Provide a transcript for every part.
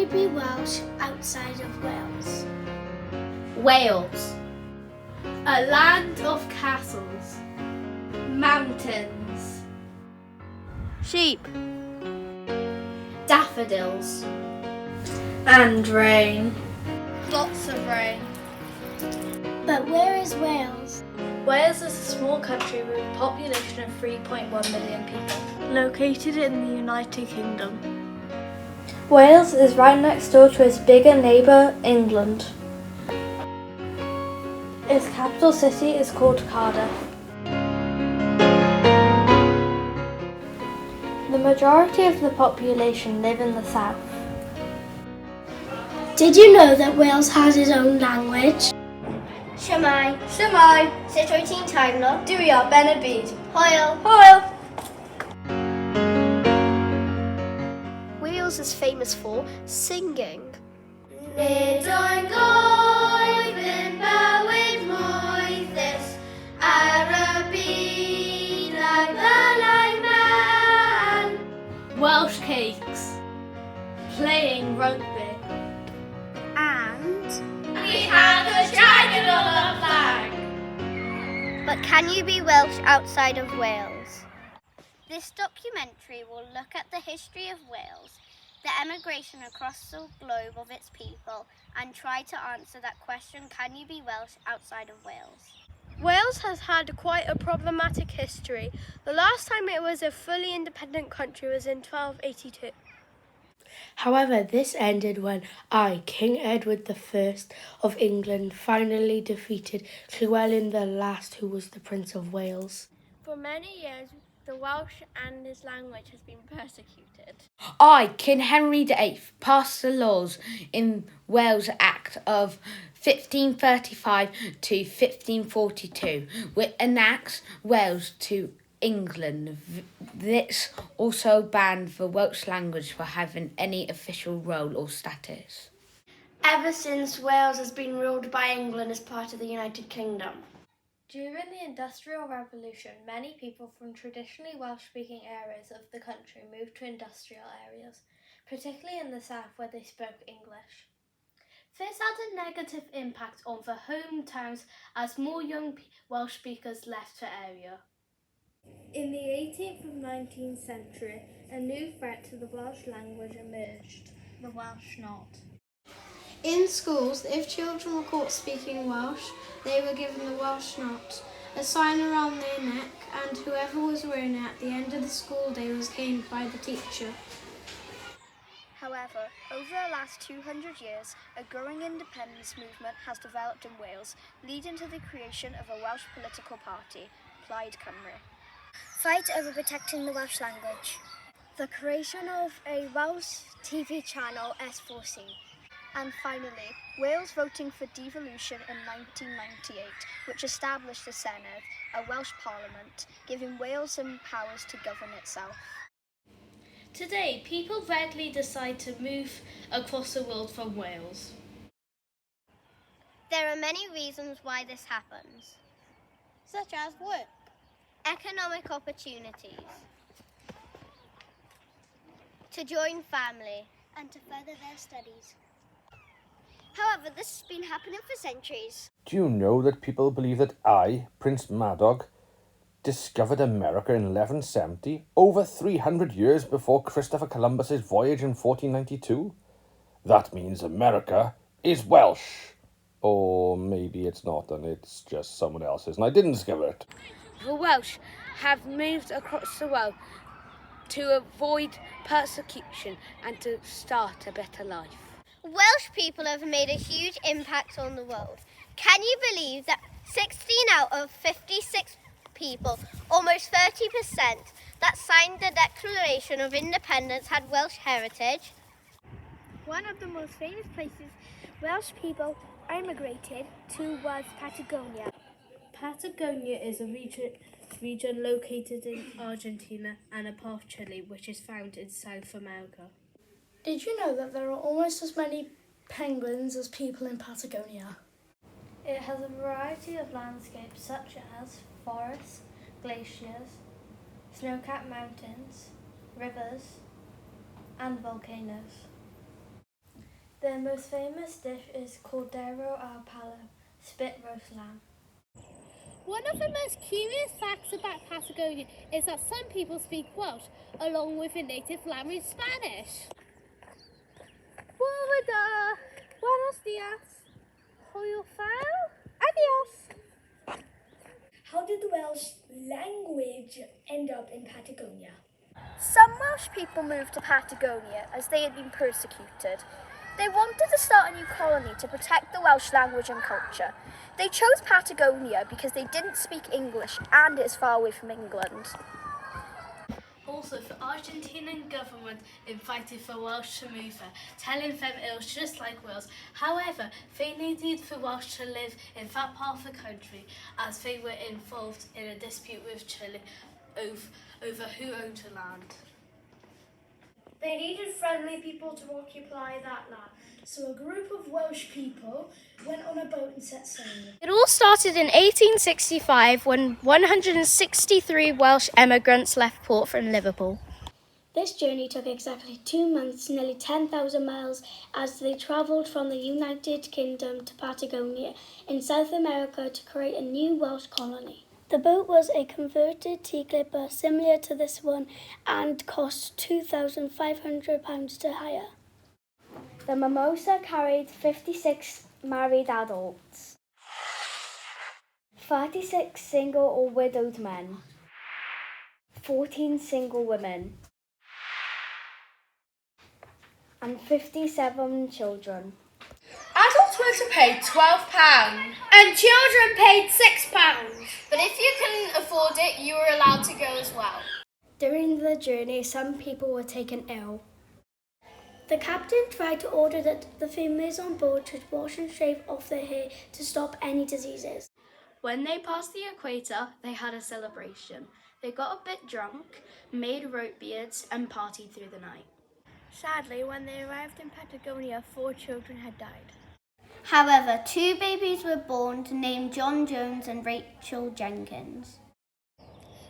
you be Welsh outside of Wales? Wales. A land of castles, mountains, Sheep. daffodils, And rain. lots of rain. But where is Wales? Wales is a small country with a population of 3.1 million people. Located in the United Kingdom. Wales is right next door to its bigger neighbour, England. Its capital city is called Cardiff. The majority of the population live in the south. Did you know that Wales has its own language? Shwmae, Shwmae, sut wyt ti'n teimlo? dwi ar ben y byd. Hwyl. Hwyl! Wales is famous for singing. Nid o'n goefyn bywyd moethus ar y byd a ddylai man. Welsh cakes, playing rugby. And We have a dragon on our flag. but can you be Welsh outside of Wales? This documentary will look at the history of Wales, the emigration across the globe of its people, and try to answer that question, can you be Welsh outside of Wales? Wales has had quite a problematic history. The last time it was a fully independent country was in 1282. However, this ended when King Edward I of England finally defeated Llywelyn the Last, who was the Prince of Wales. For many years, the Welsh and his language has been persecuted. King Henry VIII passed the laws in Wales Act of 1535 to 1542, which annexed Wales to England. This also banned the Welsh language for having any official role or status. Ever since, Wales has been ruled by England as part of the United Kingdom. During the Industrial Revolution, many people from traditionally Welsh-speaking areas of the country moved to industrial areas, particularly in the south where they spoke English. This had a negative impact on the hometowns as more young Welsh speakers left the area. In the 18th and 19th century, a new threat to the Welsh language emerged, the Welsh Not. In schools, if children were caught speaking Welsh, they were given the Welsh Not, a sign around their neck, and whoever was wearing it at the end of the school day was caned by the teacher. However, over the last 200 years, a growing independence movement has developed in Wales, leading to the creation of a Welsh political party, Plaid Cymru. Fight over protecting the Welsh language. The creation of a Welsh TV channel, S4C. And finally, Wales voting for devolution in 1998, which established the Senedd, a Welsh parliament, giving Wales some powers to govern itself. Today, people readily decide to move across the world from Wales. There are many reasons why this happens, Such as work. economic opportunities, to join family, And to further their studies. However, this has been happening for centuries. Do you know that people believe that I, Prince Madog, discovered America in 1170, over 300 years before Christopher Columbus's voyage in 1492? That means America is Welsh. Or maybe it's not, and it's just someone else's, and I didn't discover it. The Welsh have moved across the world to avoid persecution and to start a better life. Welsh people have made a huge impact on the world. Can you believe that 16 out of 56 people, almost 30%, that signed the Declaration of Independence had Welsh heritage? One of the most famous places Welsh people emigrated to was Patagonia. Patagonia is a region located in Argentina and a part of Chile, which is found in South America. Did you know that there are almost as many penguins as people in Patagonia? It has a variety of landscapes such as forests, glaciers, snow-capped mountains, rivers, and volcanoes. Their most famous dish is Cordero al Palo, spit roast lamb. One of the most curious facts about Patagonia is that some people speak Welsh along with a native language Spanish. Buenos dias. Hwyl fawr. Adios. How did the Welsh language end up in Patagonia? Some Welsh people moved to Patagonia as they had been persecuted. They wanted to start a new colony to protect the Welsh language and culture. They chose Patagonia because they didn't speak English and it's far away from England. Also, the Argentinian government invited the Welsh to move there, telling them it was just like Wales. However, they needed the Welsh to live in that part of the country as they were involved in a dispute with Chile over who owned the land. They needed friendly people to occupy that land, so a group of Welsh people went on a boat and set sail. It all started in 1865 when 163 Welsh emigrants left port from Liverpool. This journey took exactly 2 months, nearly 10,000 miles, as they travelled from the United Kingdom to Patagonia in South America to create a new Welsh colony. The boat was a converted tea clipper similar to this one and cost £2,500 to hire. The Mimosa carried 56 married adults, 36 single or widowed men, 14 single women, and 57 children. Adults were to pay £12 and children paid £6. But if you couldn't afford it, you were allowed to go as well. During the journey, some people were taken ill. The captain tried to order that the females on board should wash and shave off their hair to stop any diseases. When they passed the equator, they had a celebration. They got a bit drunk, made rope beards, and partied through the night. Sadly, when they arrived in Patagonia, 4 children had died. However, 2 babies were born named John Jones and Rachel Jenkins.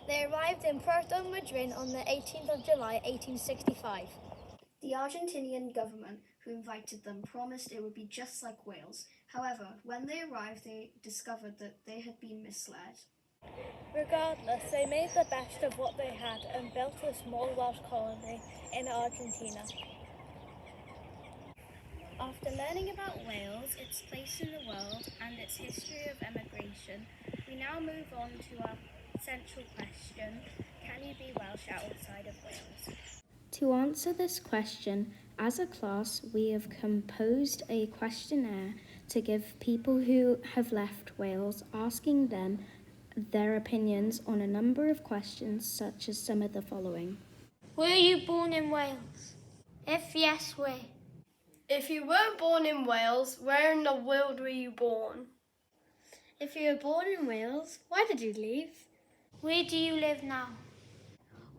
They arrived in Puerto Madryn on the 18th of July, 1865. The Argentinian government, who invited them, promised it would be just like Wales. However, when they arrived, they discovered that they had been misled. Regardless, they made the best of what they had and built a small Welsh colony in Argentina. After learning about Wales, its place in the world, and its history of emigration, we now move on to our central question: can you be Welsh outside of Wales? To answer this question, as a class, we have composed a questionnaire to give people who have left Wales, asking them their opinions on a number of questions, such as some of the following. Were you born in Wales? If yes, where? If you weren't born in Wales, where in the world were you born? If you were born in Wales, why did you leave? Where do you live now?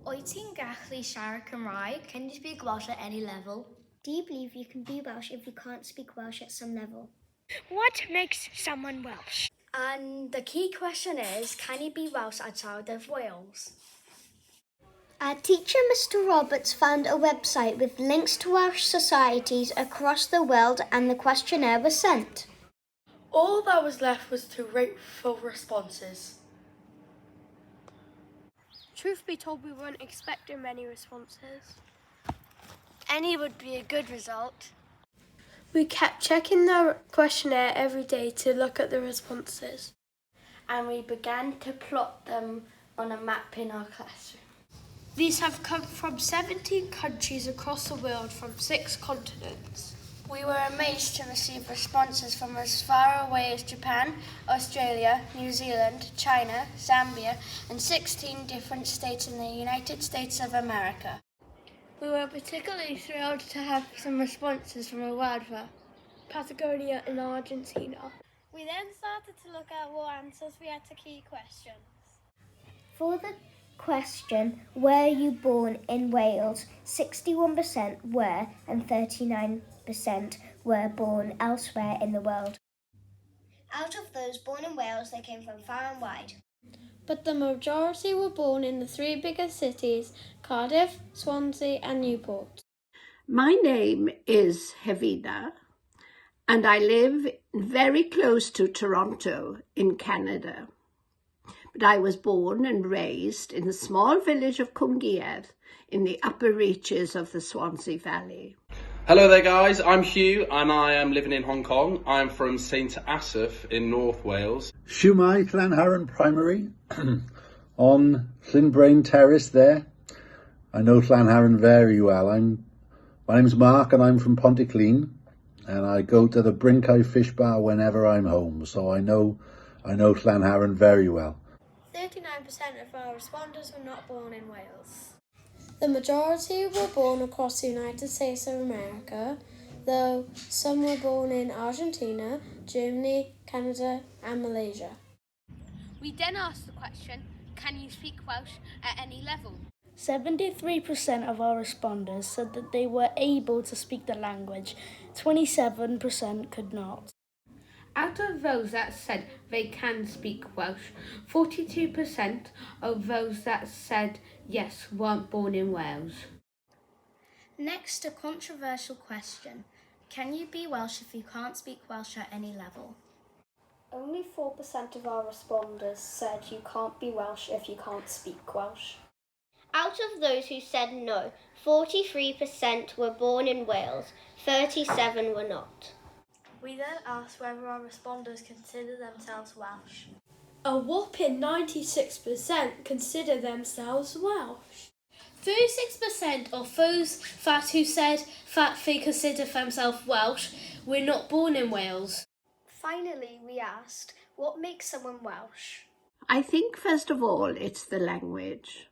Wyt ti'n gallu siarad Cymraeg? Can you speak Welsh at any level? Do you believe you can be Welsh if you can't speak Welsh at some level? What makes someone Welsh? And the key question is, can you be Welsh outside of Wales? Our teacher, Mr. Roberts, found a website with links to Welsh societies across the world, and the questionnaire was sent. All that was left was to rate for responses. Truth be told, we weren't expecting many responses. Any would be a good result. We kept checking the questionnaire every day to look at the responses. And we began to plot them on a map in our classroom. These have come from 17 countries across the world from 6 continents. We were amazed to receive responses from as far away as Japan, Australia, New Zealand, China, Zambia, and 16 different states in the United States of America. We were particularly thrilled to have some responses from Awadva, Patagonia and Argentina. We then started to look at what answers we had to key questions. For the question, were you born in Wales, 61% were and 39% were born elsewhere in the world. Out of those born in Wales, they came from far and wide. But the majority were born in the 3 biggest cities, Cardiff, Swansea and Newport. My name is Hevina. and I live very close to Toronto in Canada. But I was born and raised in the small village of Cwmgïedd in the upper reaches of the Swansea Valley. Hello there guys, I'm Hugh and I am living in Hong Kong. I'm from St Asaph in North Wales. Siwmai Llanharan Primary on Llynbrain Terrace there. I know Llanharan very well. My name's Mark and I'm from Pontyclun and I go to the Brincau Fish Bar whenever I'm home, so I know Llanharan very well. 39% of our respondents were not born in Wales. The majority were born across the United States of America, though some were born in Argentina, Germany, Canada and Malaysia. We then asked the question, can you speak Welsh at any level? 73% of our respondents said that they were able to speak the language. 27% could not. Out of those that said they can speak Welsh, 42% of those that said yes weren't born in Wales. Next, a controversial question. Can you be Welsh if you can't speak Welsh at any level? Only 4% of our respondents said you can't be Welsh if you can't speak Welsh. Out of those who said no, 43% were born in Wales, 37% were not. We then asked whether our respondents consider themselves Welsh. A whopping 96% consider themselves Welsh. 36% of those who said that they consider themselves Welsh were not born in Wales. Finally, we asked, what makes someone Welsh? I think first of all it's the language.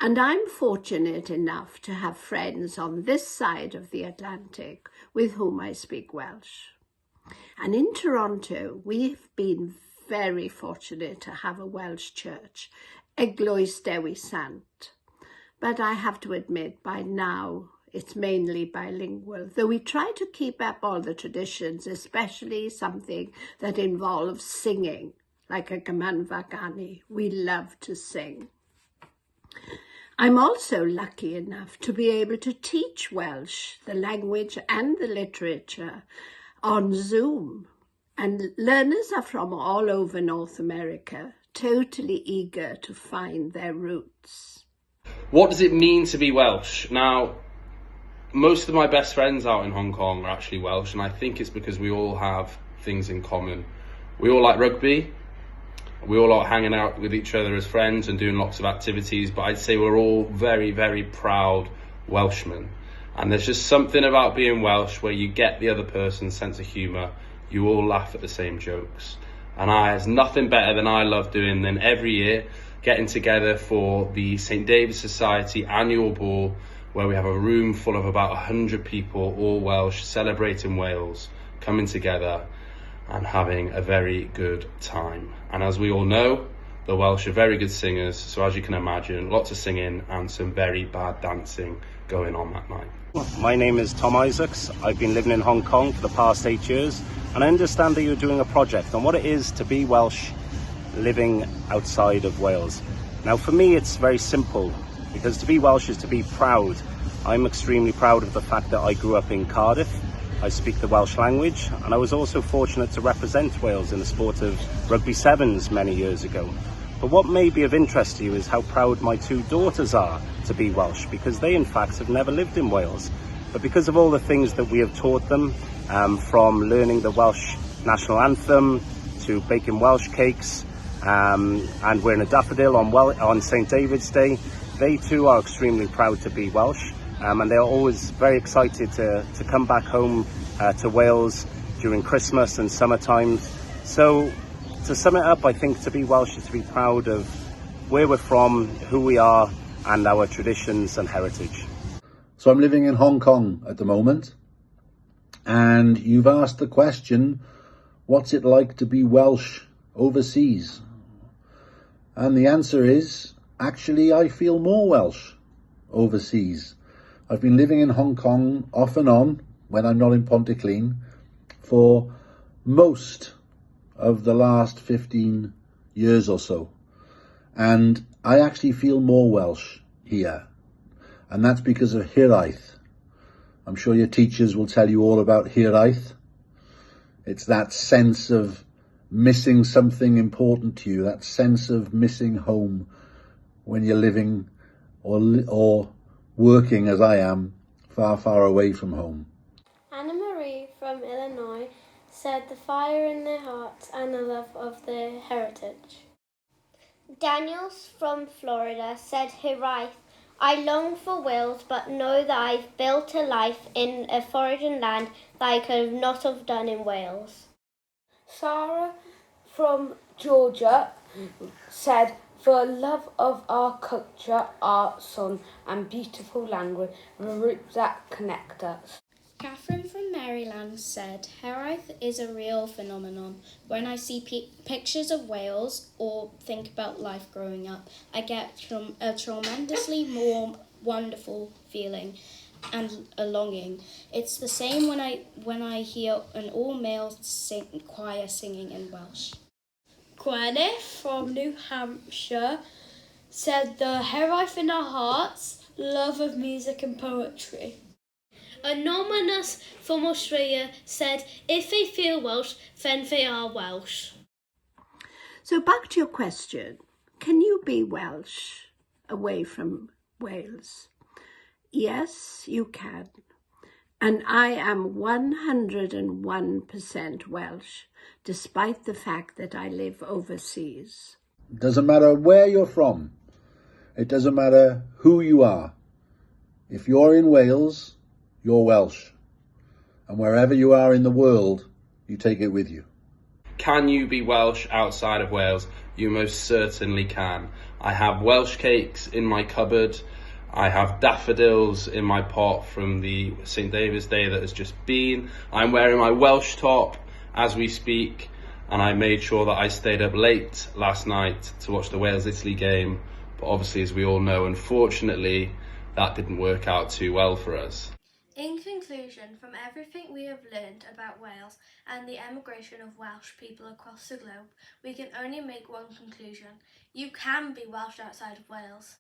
And I'm fortunate enough to have friends on this side of the Atlantic with whom I speak Welsh. And in Toronto, we've been very fortunate to have a Welsh church, Eglwys Dewi Sant. But I have to admit, by now, it's mainly bilingual, though we try to keep up all the traditions, especially something that involves singing, like a Gymanfa Ganu. We love to sing. I'm also lucky enough to be able to teach Welsh, the language and the literature, on Zoom. And learners are from all over North America, totally eager to find their roots. What does it mean to be Welsh? Now, most of my best friends out in Hong Kong are actually Welsh, and I think it's because we all have things in common. We all like rugby. We all like hanging out with each other as friends and doing lots of activities, but I'd say we're all very, very proud Welshmen. And there's just something about being Welsh where you get the other person's sense of humour. You all laugh at the same jokes. And there's nothing better than I love doing than every year getting together for the St David's Society annual ball, where we have a room full of about 100 people, all Welsh, celebrating Wales, coming together and having a very good time. And as we all know, the Welsh are very good singers, so as you can imagine, lots of singing and some very bad dancing going on that night. My name is Tom Isaacs. I've been living in Hong Kong for the past 8 years, and I understand that you're doing a project on what it is to be Welsh living outside of Wales. Now for me it's very simple, because to be Welsh is to be proud. I'm extremely proud of the fact that I grew up in Cardiff. I speak the Welsh language, and I was also fortunate to represent Wales in the sport of rugby sevens many years ago. But what may be of interest to you is how proud my two daughters are to be Welsh, because they in fact have never lived in Wales. But because of all the things that we have taught them, from learning the Welsh national anthem to baking Welsh cakes and wearing a daffodil on St David's Day, they too are extremely proud to be Welsh. And they're always very excited to come back home to Wales during Christmas and summer times. So to sum it up, I think to be Welsh is to be proud of where we're from, who we are, and our traditions and heritage. So I'm living in Hong Kong at the moment, and you've asked the question, what's it like to be Welsh overseas? And the answer is, actually I feel more Welsh overseas. I've been living in Hong Kong off and on, when I'm not in Pontyclun, for most of the last 15 years or so. And I actually feel more Welsh here. And that's because of hiraeth. I'm sure your teachers will tell you all about hiraeth. It's that sense of missing something important to you, that sense of missing home when you're living or working, as I am, far, far away from home. Anna Marie from Illinois said the fire in their hearts and the love of their heritage. Daniels from Florida said, "Hiraeth, I long for Wales, but know that I've built a life in a foreign land that I could not have done in Wales." Sarah from Georgia said, "For love of our culture, art, song and beautiful language, the roots that connect us." Catherine from Maryland said, Hiraeth is a real phenomenon. When I see pictures of Wales or think about life growing up, I get a tremendously warm, wonderful feeling and a longing. It's the same when I hear an all-male choir singing in Welsh. Gwyneth from New Hampshire said the Hiraeth in our hearts, love of music and poetry. Anonymous from Australia said, "If they feel Welsh, then they are Welsh." So back to your question, can you be Welsh away from Wales? Yes, you can. And I am 101% Welsh, despite the fact that I live overseas. It doesn't matter where you're from. It doesn't matter who you are. If you're in Wales, you're Welsh. And wherever you are in the world, you take it with you. Can you be Welsh outside of Wales? You most certainly can. I have Welsh cakes in my cupboard. I have daffodils in my pot from the St. David's Day that has just been. I'm wearing my Welsh top as we speak, and I made sure that I stayed up late last night to watch the Wales-Italy game. But obviously, as we all know, unfortunately, that didn't work out too well for us. In conclusion, from everything we have learned about Wales and the emigration of Welsh people across the globe, we can only make one conclusion. You can be Welsh outside of Wales.